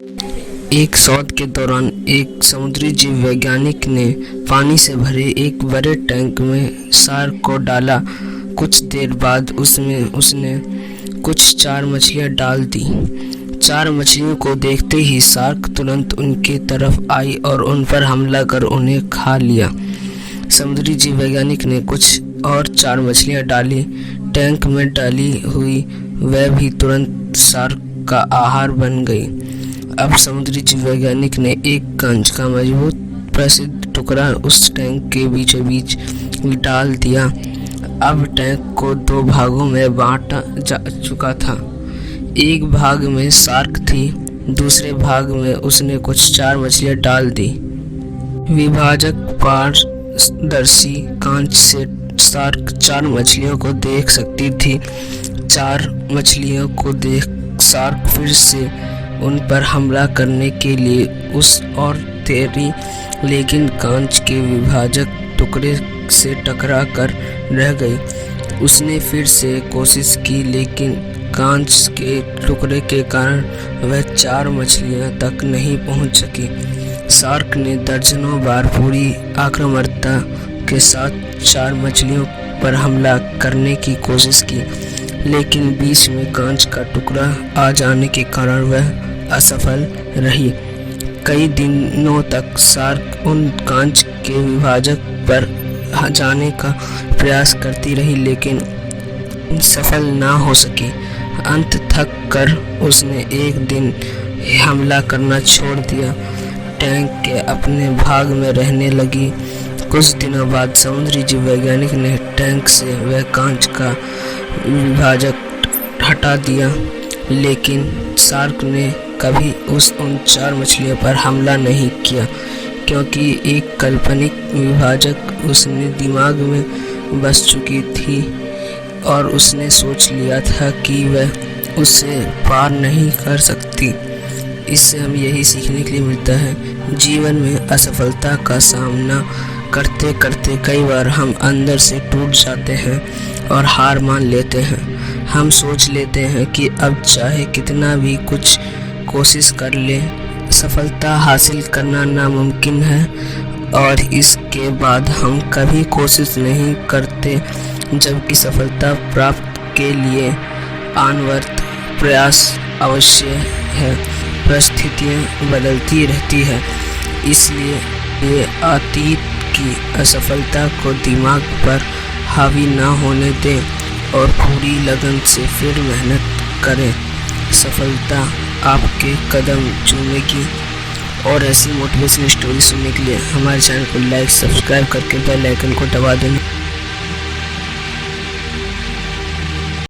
एक शोध के दौरान एक समुद्री जीव वैज्ञानिक ने पानी से भरे एक बड़े टैंक में शार्क को डाला। कुछ देर बाद उसमें उसने कुछ 4 मछलियां डाल दी। 4 मछलियों को देखते ही शार्क तुरंत उनकी तरफ आई और उन पर हमला कर उन्हें खा लिया। समुद्री जीव वैज्ञानिक ने कुछ और 4 मछलियां डाली। टैंक में डाली हुई वह भी तुरंत शार्क का आहार बन गई। अब समुद्री जीव वैज्ञानिक ने एक कांच का मजबूत प्रसिद्ध टुकड़ा उस टैंक के बीचों बीच डाल दिया। अब टैंक को 2 भागों में बांटा जा चुका था। एक भाग में शार्क थी, दूसरे भाग में उसने कुछ 4 मछलियां डाल दी। विभाजक पारदर्शी कांच से शार्क 4 मछलियों को देख सकती थी। 4 मछलियों को देख शार्क फिर से उन पर हमला करने के लिए उस ओर तैरी, लेकिन कांच के विभाजक टुकड़े से टकरा कर रह गई। उसने फिर से कोशिश की, लेकिन कांच के टुकड़े के कारण वह 4 मछलियां तक नहीं पहुंच सकी। शार्क ने दर्जनों बार पूरी आक्रामकता के साथ 4 मछलियों पर हमला करने की कोशिश की, लेकिन बीच में कांच का टुकड़ा आ जाने के कारण वह असफल रही। कई दिनों तक शार्क उन कांच के विभाजक पर जाने का प्रयास करती रही, लेकिन सफल ना हो सकी। अंत थक कर उसने एक दिन हमला करना छोड़ दिया। टैंक के अपने भाग में रहने लगी। कुछ दिनों बाद समुद्री जीव वैज्ञानिक ने टैंक से वह कांच का विभाजक हटा दिया, लेकिन शार्क ने कभी उन 4 मछलियों पर हमला नहीं किया, क्योंकि एक काल्पनिक विभाजक उसने दिमाग में बस चुकी थी और उसने सोच लिया था कि वह उसे पार नहीं कर सकती। इससे हमें यही सीखने के लिए मिलता है, जीवन में असफलता का सामना करते करते कई बार हम अंदर से टूट जाते हैं और हार मान लेते हैं। हम सोच लेते हैं कि अब चाहे कितना भी कुछ कोशिश कर ले, सफलता हासिल करना नामुमकिन है, और इसके बाद हम कभी कोशिश नहीं करते, जबकि सफलता प्राप्त के लिए अनवरत प्रयास आवश्यक है। परिस्थितियाँ बदलती रहती है, इसलिए ये अतीत की असफलता को दिमाग पर हावी ना होने दें और पूरी लगन से फिर मेहनत करें। सफलता आपके कदम चूमेगी। और ऐसी मोटिवेशनल स्टोरी सुनने के लिए हमारे चैनल को लाइक, सब्सक्राइब करके बेल आइकन को दबा देना।